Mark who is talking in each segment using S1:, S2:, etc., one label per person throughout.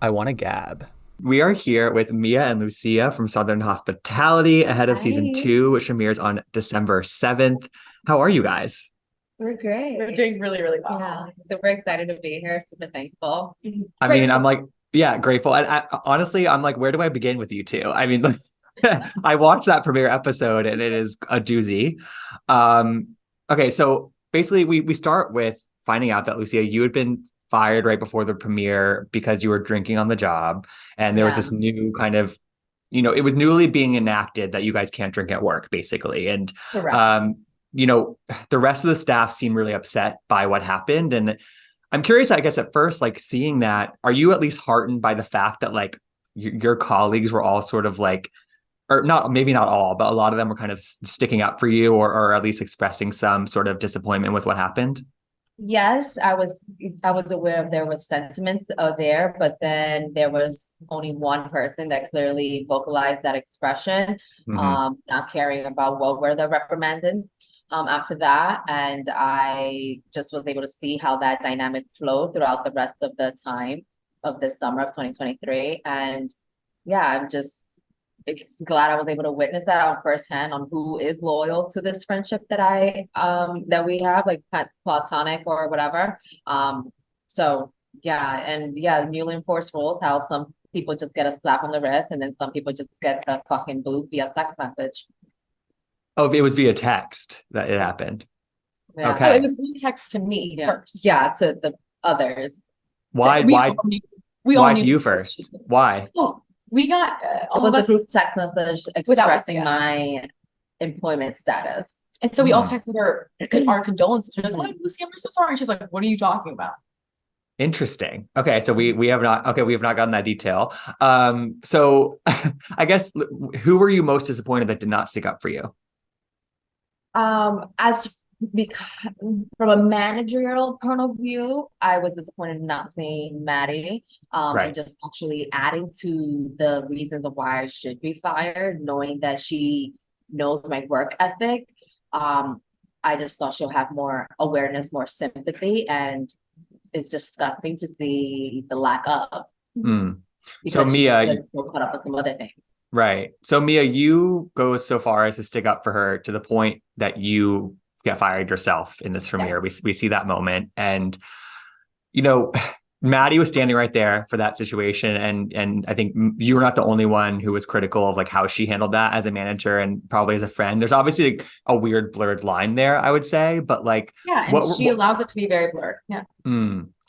S1: I want to gab.
S2: We are here with Mia and Lucia from Southern Hospitality ahead of season
S3: Hi.
S2: 2, which premieres on December 7th. How are you guys?
S3: We're great.
S4: We're doing really, really well.
S3: Yeah, super excited to be here. Super thankful.
S2: I mean, I'm like, yeah, grateful. And honestly, I'm like, where do I begin with you two? I mean, I watched that premiere episode and it is a doozy. Okay, so basically we start with finding out that Lucia, you had been fired right before the premiere because you were drinking on the job. And there was this new kind of, it was newly being enacted that you guys can't drink at work, basically. And
S3: Correct.
S2: the rest of the staff seem really upset by what happened. And I'm curious, I guess, at first, like seeing that, are you at least heartened by the fact that like your colleagues were all sort of like, or not, maybe not all, but a lot of them were kind of sticking up for you or at least expressing some sort of disappointment with what happened?
S3: Yes, I was aware there was sentiments there, but then there was only one person that clearly vocalized that expression,
S2: Mm-hmm.
S3: not caring about what were the reprimands after that. And I just was able to see how that dynamic flowed throughout the rest of the time of this summer of 2023. And yeah, I'm just glad I was able to witness that on firsthand on who is loyal to this friendship that we have, like platonic or whatever. So yeah, and yeah, newly enforced rules, how some people just get a slap on the wrist and then some people just get the fucking boot via text message.
S2: Oh, it was via text that it happened.
S3: Yeah.
S2: Okay.
S4: Oh, it was via text to me first.
S3: Yeah, to the others.
S2: Why?
S4: We
S2: Why?
S4: all knew, we all
S2: Why
S4: knew
S2: to you first? Why?
S4: Oh, we got
S3: It
S4: all
S3: was
S4: of
S3: a
S4: us,
S3: group text message
S4: Without
S3: expressing
S4: Lucia.
S3: my employment status.
S4: and so we all
S2: Hmm.
S4: texted her our condolences. We're like, "Oh, Lucy, we're so sorry." And she's like, "What are you talking about?"
S2: Interesting. Okay, so we have not gotten that detail. So I guess who were you most disappointed that did not stick up for you?
S3: As because from a managerial point of view, I was disappointed in not seeing Maddi,
S2: Right.
S3: and just actually adding to the reasons of why I should be fired, knowing that she knows my work ethic. I just thought she'll have more awareness, more sympathy, and it's disgusting to see the lack of
S2: Mm. So
S3: because she
S2: Mia,
S3: could go caught up with some other things.
S2: right. So Mia, you go so far as to stick up for her to the point that you get fired yourself in this premiere. We see that moment, and you know, Maddie was standing right there for that situation, and I think you were not the only one who was critical of like how she handled that as a manager and probably as a friend. There's obviously like, a weird blurred line there, I would say, but like,
S4: Yeah, and
S2: what?
S4: she allows it to be very blurred. Yeah.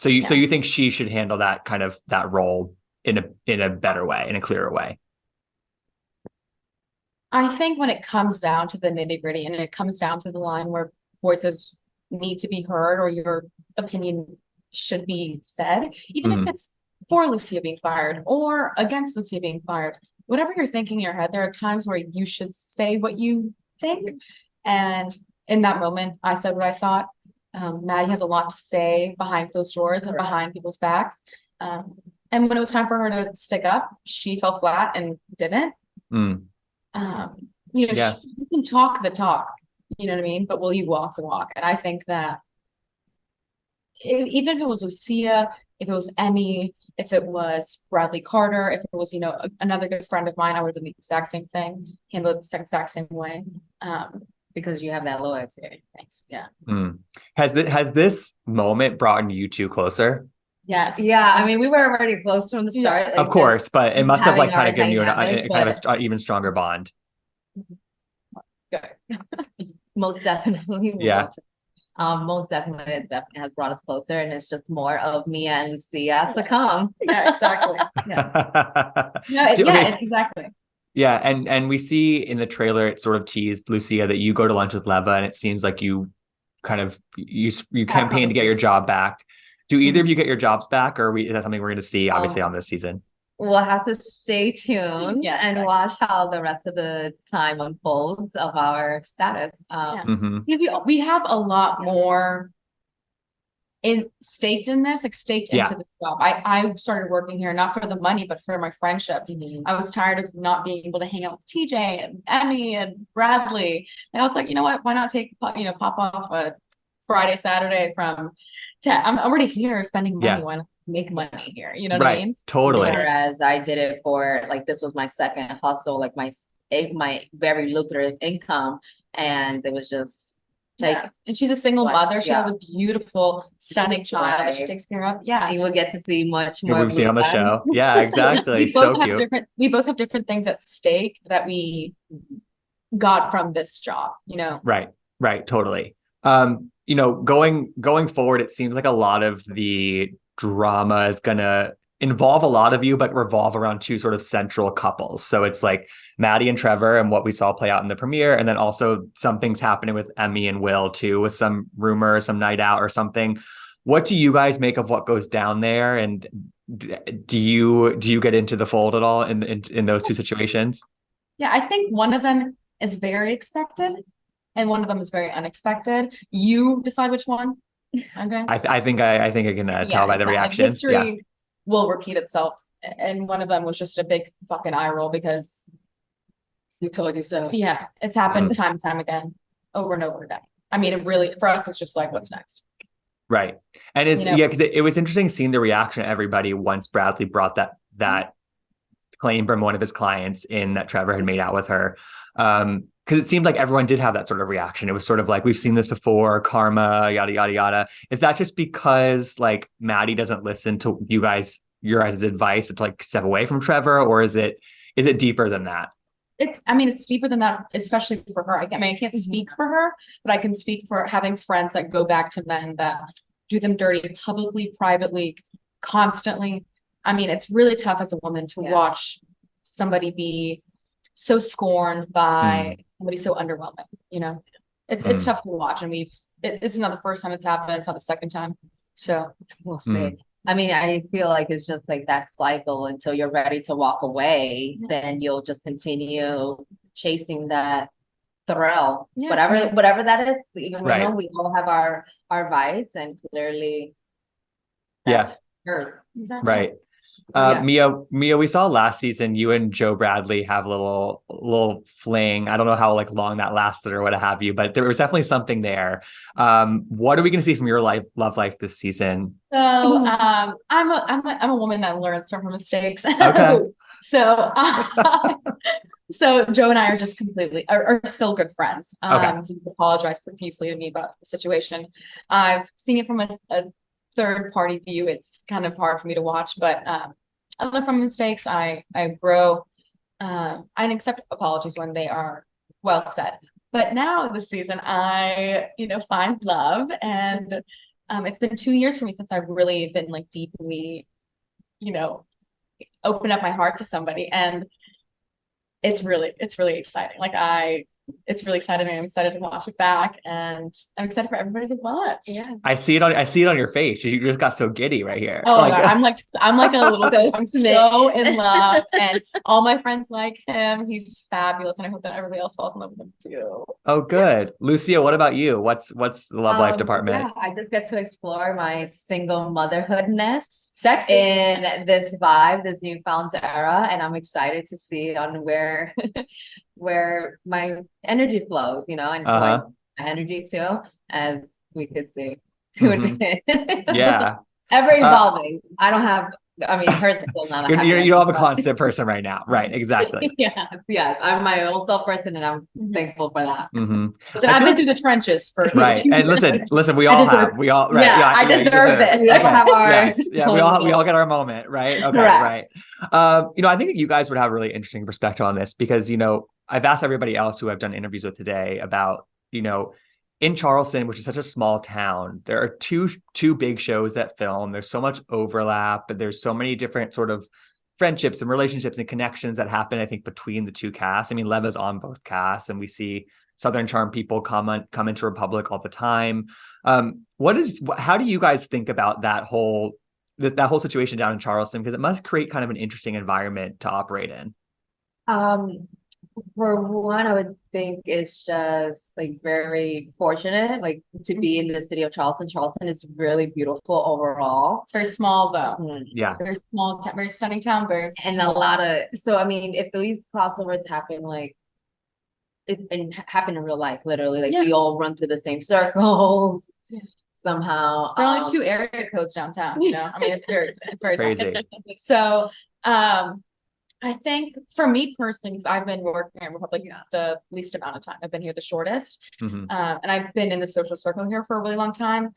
S2: So
S3: Yeah.
S2: you think she should handle that kind of that role in a better way, in a clearer way?
S4: I think when it comes down to the nitty-gritty and it comes down to the line where voices need to be heard or your opinion should be said, even if it's for Lucia being fired or against Lucia being fired, whatever you're thinking in your head, there are times where you should say what you think. And in that moment, I said what I thought. Maddie has a lot to say behind closed doors and behind people's backs. And when it was time for her to stick up, she fell flat and didn't.
S2: Mm. Yeah.
S4: You can talk the talk, you know what I mean? But will you walk the walk? And I think that even if it was Lucia, if it was Emmy, if it was Bradley Carter, if it was, another good friend of mine, I would have done the exact same thing, handled it the exact same way.
S3: Because you have that loyalty. Thanks. Yeah.
S2: Has this moment brought you two closer?
S4: Yes.
S3: Yeah, I mean, we were already close from the start.
S4: Yeah.
S3: Like,
S2: Of course, but it must have like
S3: having
S2: kind
S3: our
S2: of given you
S3: dynamic,
S2: kind of an even stronger bond.
S4: Good.
S3: most definitely.
S2: Yeah.
S3: Most definitely, it definitely has brought us closer, and it's just more of Mia and Lucia to come.
S4: Yeah, exactly.
S3: Yeah,
S2: Okay,
S3: exactly.
S2: yeah, and we see in the trailer it sort of teased Lucia that you go to lunch with Leva, and it seems like you kind of you campaign to get your job back. Do either of you get your jobs back, or is that something we're going to see obviously on this season?
S3: We'll have to stay tuned and watch how the rest of the time unfolds of our status.
S4: Because we have a lot more staked in this, like staked into the job. I started working here not for the money, but for my friendships. I was tired of not being able to hang out with TJ and Emmy and Bradley. And I was like, you know what? Why not pop off a Friday, Saturday from I'm already here spending money. make money here. You know what I
S2: Right.
S4: mean?
S2: Totally.
S3: Whereas I did it for like, this was my second hustle, like my very lucrative income, and it was just
S4: Yeah. And she's a single
S3: Like,
S4: mother. She
S3: yeah.
S4: has a beautiful, stunning child that she takes care of. Yeah.
S3: you will get to see much
S2: Maybe
S3: more
S2: we've seen on the
S3: blue
S2: show.
S3: eyes.
S2: Yeah, exactly.
S4: We
S2: So
S4: both have
S2: cute.
S4: different things at stake that we got from this job, you know?
S2: Right. Right. Totally. You know, going forward, it seems like a lot of the drama is gonna involve a lot of you, but revolve around two sort of central couples. So it's like Maddi and Trevor and what we saw play out in the premiere, and then also some things happening with Emmy and Will too, with some rumor, some night out or something. What do you guys make of what goes down there? And do you get into the fold at all in those two situations?
S4: Yeah, I think one of them is very expected and one of them is very unexpected. You decide which one. Okay.
S2: I think I can tell by the
S4: exactly.
S2: reactions.
S4: History will repeat itself. And one of them was just a big fucking eye roll because
S3: You told you so.
S4: yeah, it's happened time and time again, over and over again. I mean, it really, for us, it's just like, what's next?
S2: Right. And it's,
S4: You know?
S2: yeah, because it was interesting seeing the reaction of everybody once Bradley brought that claim from one of his clients in that Trevor had made out with her. Because it seemed like everyone did have that sort of reaction. It was sort of like, we've seen this before, karma, yada, yada, yada. Is that just because like Maddi doesn't listen to your guys' advice to like step away from Trevor, or is it deeper than that?
S4: It's deeper than that, especially for her. I can't speak for her, but I can speak for having friends that go back to men that do them dirty publicly, privately, constantly. I mean, it's really tough as a woman to watch somebody be so scorned by somebody so underwhelming, you know? It's tough to watch, and it's not the first time it's happened, it's not the second time. So
S3: We'll see. I mean, I feel like it's just like that cycle until you're ready to walk away, then you'll just continue chasing that thrill.
S4: Yeah.
S3: Whatever that is, even
S2: Right.
S3: though we all have our vice, and clearly that's hers.
S4: exactly.
S2: Right.
S3: Yeah.
S2: Mia, we saw last season you and Joe Bradley have a little fling. I don't know how like long that lasted or what have you, but there was definitely something there. What are we going to see from your love life this season?
S4: So I'm a woman that learns from her mistakes.
S2: Okay.
S4: So so Joe and I are just completely are still good friends.
S2: Okay.
S4: He apologized profusely to me about the situation. I've seen it from a third party view. It's kind of hard for me to watch, but I learn from mistakes. I grow. I accept apologies when they are well said. But now this season, I find love, and it's been 2 years for me since I've really been like deeply, open up my heart to somebody, and it's really exciting. It's really exciting. I'm excited to watch it back, and I'm excited for everybody to watch.
S3: Yeah.
S2: I see it on your face. You just got so giddy right here.
S4: Oh my God, I'm like a little
S3: So
S4: I'm
S3: smitten.
S4: so in love, and all my friends like him. He's fabulous, and I hope that everybody else falls in love with him too.
S2: Oh, good. Lucia, what about you? What's the love life department?
S3: Yeah, I just get to explore my single motherhoodness
S4: Sexy.
S3: in this newfound era, and I'm excited to see on where where my energy flows, and going to my energy too, as we could see.
S2: Yeah.
S3: Ever evolving. Hers still not.
S2: You don't have a constant person right now. Right. Exactly.
S3: Yes. I'm my own self person, and I'm thankful for that.
S4: So I've been through the trenches for
S2: right. And listen, we all have. We all right.
S3: Yeah, I deserve it. We all have our
S2: Yeah, we all get our moment, right? Okay, right. I think you guys would have a really interesting perspective on this because, I've asked everybody else who I've done interviews with today about, in Charleston, which is such a small town, there are two big shows that film. There's so much overlap, but there's so many different sort of friendships and relationships and connections that happen, I think, between the two casts. I mean, Leva's on both casts, and we see Southern Charm people come into Republic all the time. How do you guys think about that whole situation down in Charleston? Because it must create kind of an interesting environment to operate in.
S3: For one, I would think it's just like very fortunate, like to be in the city of Charleston. Charleston is really beautiful overall.
S4: It's very small though.
S2: Yeah.
S4: Very small, very stunning town,
S3: and a lot of, if these crossovers happen, happen in real life, literally, we all run through the same circles. somehow.
S4: There are only 2 area codes downtown, you know? I mean, it's very
S2: Crazy.
S4: tough. So, I think for me personally, because I've been working at Republic the least amount of time. I've been here the shortest.
S2: Mhm.
S4: And I've been in the social circle here for a really long time.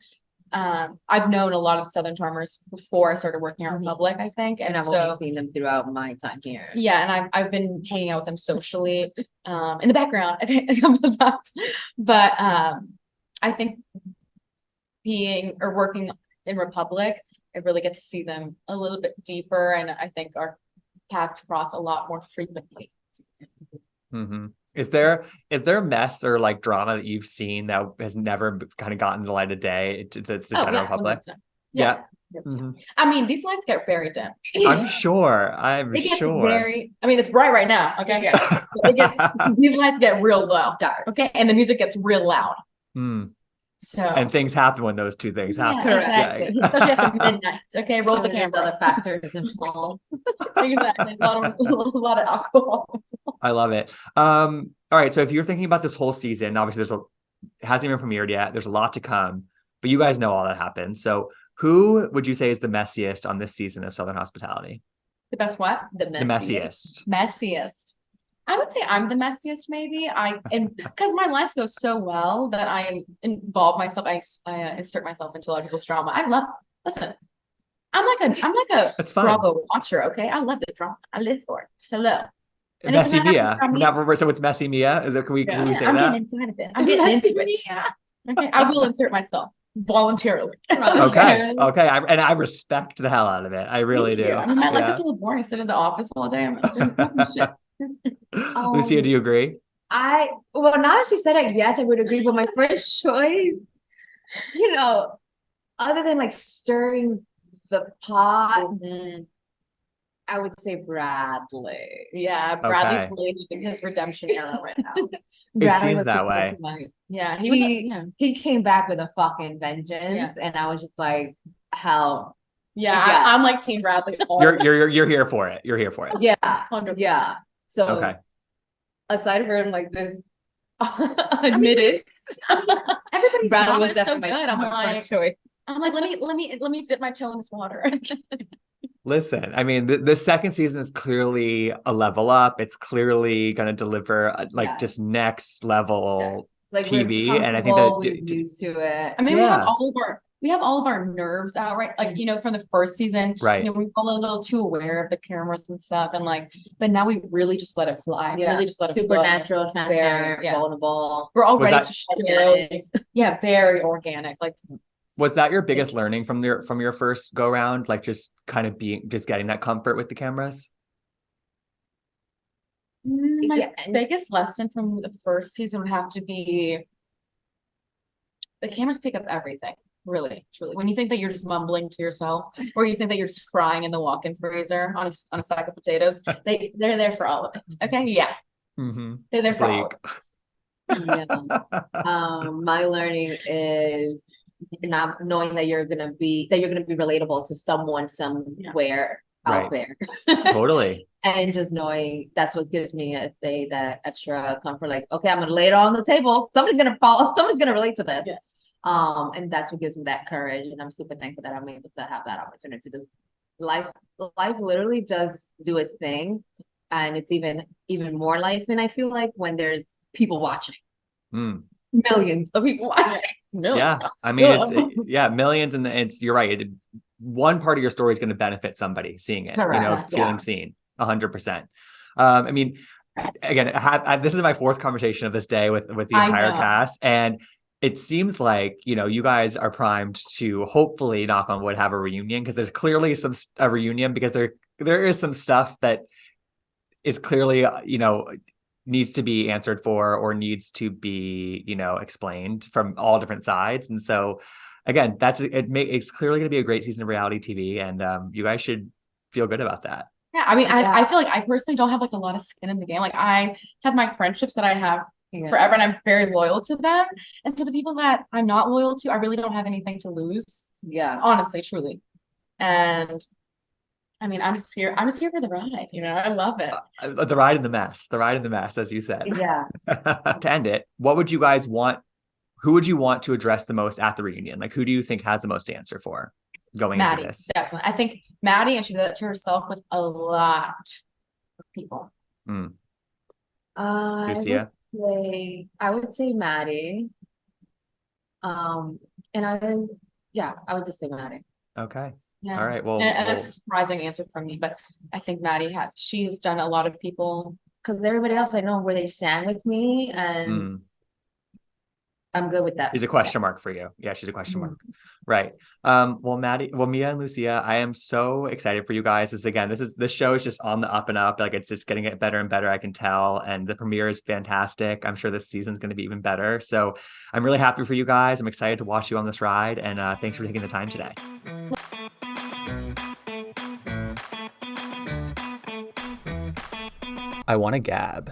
S4: I've known a lot of the Southern Charmers before I started working at Republic, I think.
S3: And I've only seen them throughout my time here.
S4: Yeah, and I've been hanging out with them socially, in the background a couple of times. But I think working in Republic, I really get to see them a little bit deeper, and I think our paths cross a lot more frequently.
S2: Mm-hmm. Is there mess or like drama that you've seen that has never kind of gotten the light of day to the general public?
S4: 100%.
S2: Yeah.
S4: Mm-hmm. I mean, these lights get very dim.
S2: I'm sure.
S4: It gets very, I mean, it's bright right now. Okay. Yeah. These lights get real low, dark. Okay. And the music gets real loud.
S2: Mm.
S4: So,
S2: and things happen when those 2 things happen.
S4: Exactly.
S2: Yeah.
S4: Especially after midnight. Okay. Roll the camera.
S3: Other factors involved.
S4: Exactly. A lot of alcohol.
S2: I love it. All right. So if you're thinking about this whole season, obviously it hasn't even premiered yet. There's a lot to come, but you guys know all that happened. So who would you say is the messiest on this season of Southern Hospitality?
S4: The best what?
S3: The messiest.
S4: Messiest. I would say I'm the messiest, maybe. Because my life goes so well that I involve myself. I insert myself into a lot of people's drama. Listen, I'm like a
S2: That's fine.
S4: Bravo watcher. Okay, I love the drama. I live for it. Hello. And
S2: Messy Mia. So it's Messy Mia. Is it? Can we say
S4: I'm
S2: that?
S4: getting inside of it. I'm getting into it. Yeah. Okay, I will insert myself voluntarily.
S2: Okay. I respect the hell out of it. I really do.
S4: I mean, my life is a little boring. I sit in the office all day. I'm doing shit.
S2: Lucia, do you agree?
S3: Well, now that she said it, yes, I would agree. But my first choice, other than like stirring the pot, I would say Bradley.
S4: Yeah, Bradley's really in his redemption era right now.
S2: It seems that way.
S4: Yeah,
S3: he came back with a fucking vengeance, and I was just like, hell.
S4: Yeah, I'm like Team Bradley.
S2: You're here for it. You're here for it.
S3: Yeah,
S4: 100%.
S3: yeah. So aside from like this admitted,
S4: everybody's
S3: Bradley was
S4: so good.
S3: my first choice.
S4: I'm like, let me dip my toe in this water.
S2: Listen, I mean, the second season is clearly a level up. It's clearly going to deliver just next level TV, and I think that
S3: we're used to it.
S4: I mean, we have all of our nerves out, right? Like, from the first season,
S2: right?
S4: We've got a little too aware of the cameras and stuff, and but now we really just let it fly.
S3: Yeah,
S4: really just let it
S3: supernatural, transparent, vulnerable.
S4: We're all ready to share. Yeah, very organic. Like,
S2: was that your biggest learning from your first go round? Like, just kind of getting that comfort with the cameras.
S4: My biggest lesson from the first season would have to be the cameras pick up everything. Really, truly. When you think that you're just mumbling to yourself, or you think that you're just crying in the walk-in freezer on a sack of potatoes, they're there for all of it. Okay, yeah, they're there for all of it.
S3: My learning is not knowing that you're gonna be relatable to someone somewhere out there.
S2: Totally.
S3: And just knowing that's what gives me that extra comfort. Like, okay, I'm gonna lay it all on the table. Someone's gonna relate to this. Yeah. And that's what gives me that courage, and I'm super thankful that I'm able to have that opportunity. Just life literally does do its thing, and it's even more life. And I feel like when there's people watching, millions of people watching.
S2: Yeah, I mean, it's millions, and you're right. One part of your story is going to benefit somebody seeing it.
S3: Correct.
S2: Feeling seen, 100%. I mean, again, this is my 4th conversation of this day with the entire cast, and it seems like, you guys are primed to hopefully, knock on wood, have a reunion, because there's clearly a reunion, because there is some stuff that is clearly, needs to be answered for, or needs to be, explained from all different sides. And so again, it's clearly going to be a great season of reality TV, and you guys should feel good about that.
S4: Yeah, I mean, I feel like I personally don't have like a lot of skin in the game. Like, I have my friendships that I have forever, and I'm very loyal to them. And so the people that I'm not loyal to, I really don't have anything to lose.
S3: Yeah,
S4: honestly, truly. And I mean, I'm just here for the ride. I love it.
S2: The ride and the mess, as you said.
S3: Yeah.
S2: To end it, what would you guys want who would you want to address the most at the reunion? Like, who do you think has the most to answer for going into
S4: Maddi,
S2: this?
S4: definitely. I think Maddi, and she did that to herself with a lot of people.
S2: Lucia?
S3: I would say Maddi. And I would just say Maddi.
S2: Okay.
S4: Yeah.
S2: All right. Well,
S4: and a surprising answer from me, but I think Maddi she's done a lot of people.
S3: Because everybody else I know where they stand with me, and I'm good with that.
S2: She's a question mark for you. Yeah, she's a question mark. Right. Well, Mia and Lucia, I am so excited for you guys. This show is just on the up and up. Like, it's just getting it better and better, I can tell. And the premiere is fantastic. I'm sure this season's going to be even better. So I'm really happy for you guys. I'm excited to watch you on this ride. And thanks for taking the time today. I want to gab.